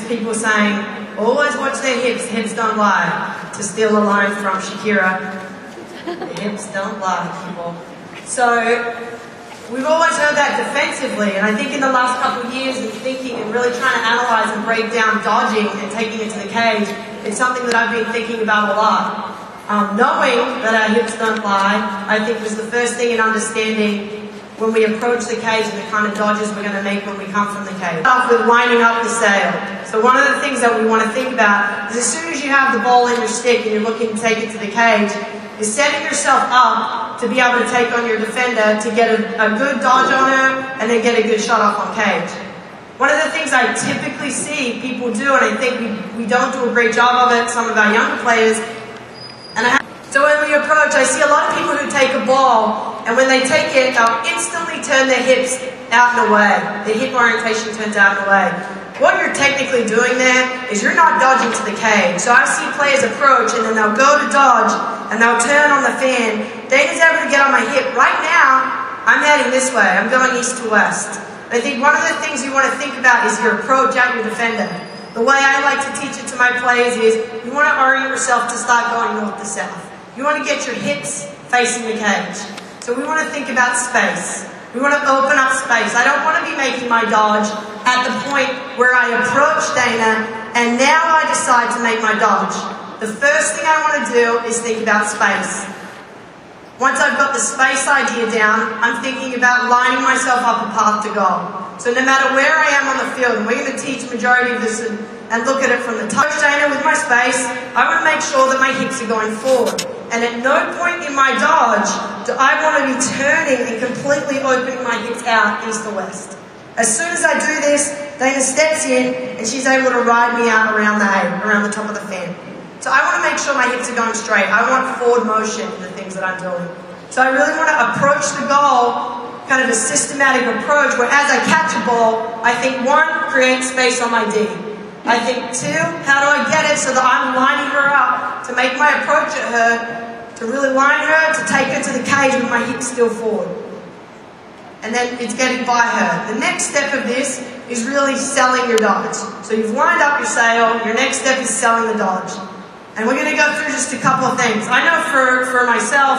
people saying, always watch their hips don't lie, to steal a line from Shakira. The hips don't lie, people. So, we've always heard that defensively, and I think in the last couple of years of thinking and really trying to analyze and break down dodging and taking it to the cage, it's something that I've been thinking about a lot. Knowing that our hips don't lie, I think was the first thing in understanding when we approach the cage and the kind of dodges we're going to make when we come from the cage. Start with lining up the sail. So one of the things that we want to think about is as soon as you have the ball in your stick and you're looking to take it to the cage, is setting yourself up to be able to take on your defender to get a good dodge on her and then get a good shot off on cage. One of the things I typically see people do, and I think we don't do a great job of it, some of our younger players, so when we approach, I see a lot of people who take a ball, and when they take it, they'll instantly turn their hips out and away. Their hip orientation turns out and away. What you're technically doing there is you're not dodging to the cage. So I see players approach, and then they'll go to dodge, and they'll turn on the fan. Dana's able to get on my hip. Right now, I'm heading this way. I'm going east to west. I think one of the things you want to think about is your approach at your defender. The way I like to teach it to my players is you want to orient yourself to start going north to south. You want to get your hips facing the cage. So we want to think about space. We want to open up space. I don't want to be making my dodge at the point where I approach Dana and now I decide to make my dodge. The first thing I want to do is think about space. Once I've got the space idea down, I'm thinking about lining myself up a path to goal. So no matter where I am on the field, and we're going to teach majority of this and look at it from the touch Dana with my space, I want to make sure that my hips are going forward. And at no point in my dodge do I want to be turning and completely opening my hips out east or west. As soon as I do this, Dana steps in and she's able to ride me out around the top of the fan. So I want to make sure my hips are going straight. I want forward motion in the things that I'm doing. So I really want to approach the goal, kind of a systematic approach, where as I catch a ball, I think one, create space on my D. I think two, how do I get it so that I'm lining her up to make my approach at her, to really line her, to take her to the cage with my hips still forward. And then it's getting by her. The next step of this is really selling your dodge. So you've lined up your sail, your next step is selling the dodge. And we're going to go through just a couple of things. I know for myself,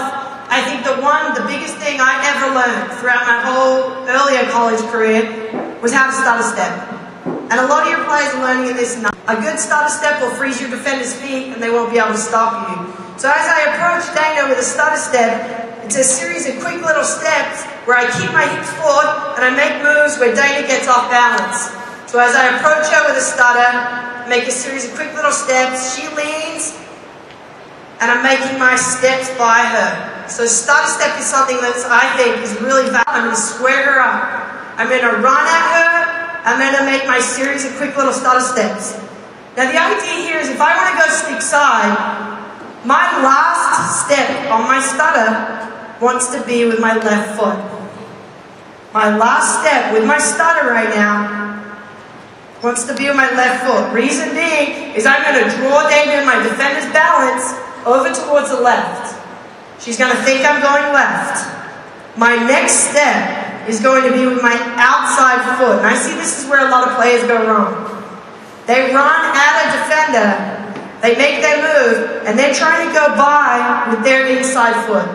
I think the biggest thing I ever learned throughout my whole earlier college career was how to stutter step. And a lot of your players are learning in this now. A good stutter step will freeze your defender's feet and they won't be able to stop you. So as I approach Dana with a stutter step, it's a series of quick little steps where I keep my hips forward and I make moves where Dana gets off balance. So as I approach her with a stutter, make a series of quick little steps, she leans, and I'm making my steps by her. So stutter step is something that I think is really valuable. I'm going to square her up. I'm going to run at her. I'm going to make my series of quick little stutter steps. Now the idea here is if I want to go stick side, my last step on my stutter wants to be with my left foot. My last step with my stutter right now wants to be with my left foot. Reason being is I'm going to draw Dana in my defender's balance over towards the left. She's going to think I'm going left. My next step is going to be with my outside foot. And I see this is where a lot of players go wrong. They run at a defender, they make their move, and they're trying to go by with their inside foot.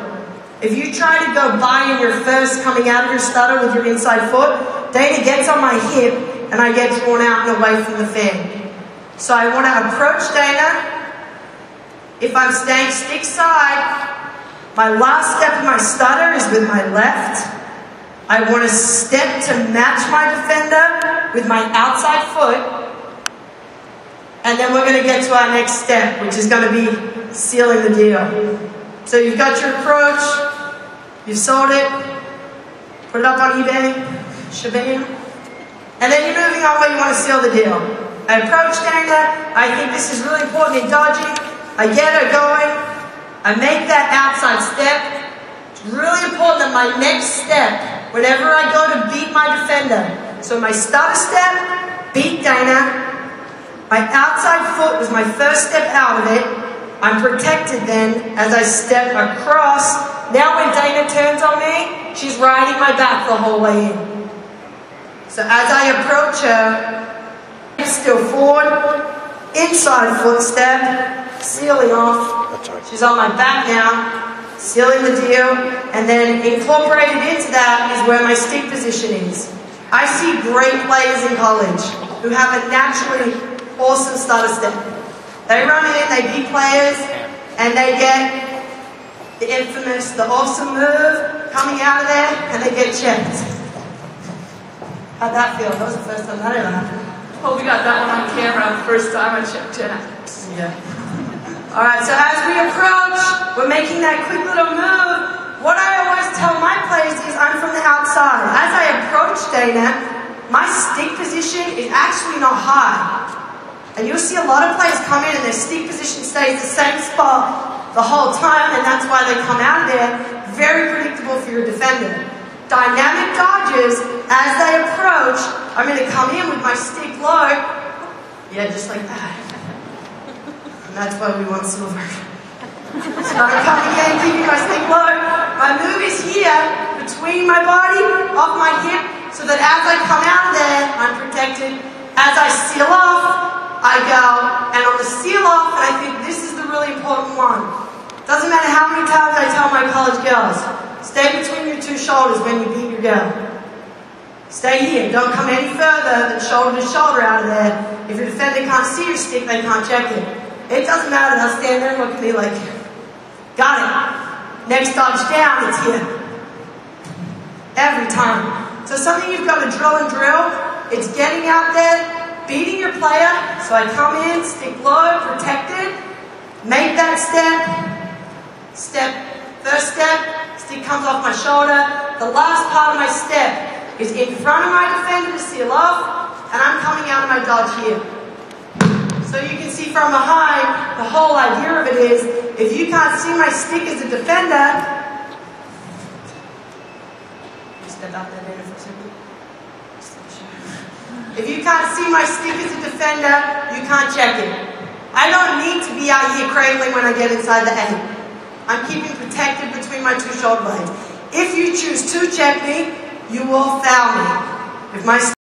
If you try to go by in your first coming out of your stutter with your inside foot, Dana gets on my hip and I get drawn out and away from the fan. So I want to approach Dana. If I'm staying stick side, my last step of my stutter is with my left. I want to step to match my defender with my outside foot. And then we're going to get to our next step, which is going to be sealing the deal. So you've got your approach, you've sold it, put it up on eBay, shabam, and then you're moving on where you want to seal the deal. I approach Dana, I think this is really important in dodging, I get her going, I make that outside step. It's really important that my next step, whenever I go to beat my defender, so my stutter step, beat Dana, my outside foot was my first step out of it. I'm protected then as I step across. Now when Dana turns on me, she's riding my back the whole way in. So as I approach her, still forward, inside foot step, sealing off. She's on my back now, sealing the deal, and then incorporated into that is where my stick position is. I see great players in college who have a naturally awesome stutter step. They run in, they beat players, and they get the infamous, the awesome move coming out of there, and they get checked. How'd that feel? That was the first time that ever happened. Well, we got that one on camera the first time I checked it out. Yeah. Alright, so as we approach, we're making that quick little move. What I always tell my players is I'm from the outside. As I approach Dana, my stick position is actually not high. And you'll see a lot of players come in and their stick position stays the same spot the whole time, and that's why they come out of there. Very predictable for your defender. Dynamic dodges, as they approach, I'm going to come in with my stick low. Yeah, just like that. And that's why we want silver. So I'm coming in, keeping my stick low. My move is here, between my body, off my hip, so that as I come out of there, I'm protected. As I seal off, I go, and on the seal off, and I think this is the really important one. Doesn't matter how many times I tell my college girls, stay between your two shoulders when you beat your girl. Stay here, don't come any further than shoulder to shoulder out of there. If your defender can't see your stick, they can't check it. It doesn't matter, they'll stand there and look at me like, got it. Next dodge down, it's here. Every time. So something you've got to drill and drill, it's getting out there, beating your player. So I come in, stick low, protected, make that step, first step, stick comes off my shoulder. The last part of my step is in front of my defender to seal off, and I'm coming out of my dodge here. So you can see from behind, the whole idea of it is, if you can't see my stick as a defender, step out there for a second. If you can't see my stick as a defender, you can't check it. I don't need to be out here cradling when I get inside the 8. I'm keeping protected between my two shoulder blades. If you choose to check me, you will foul me. If my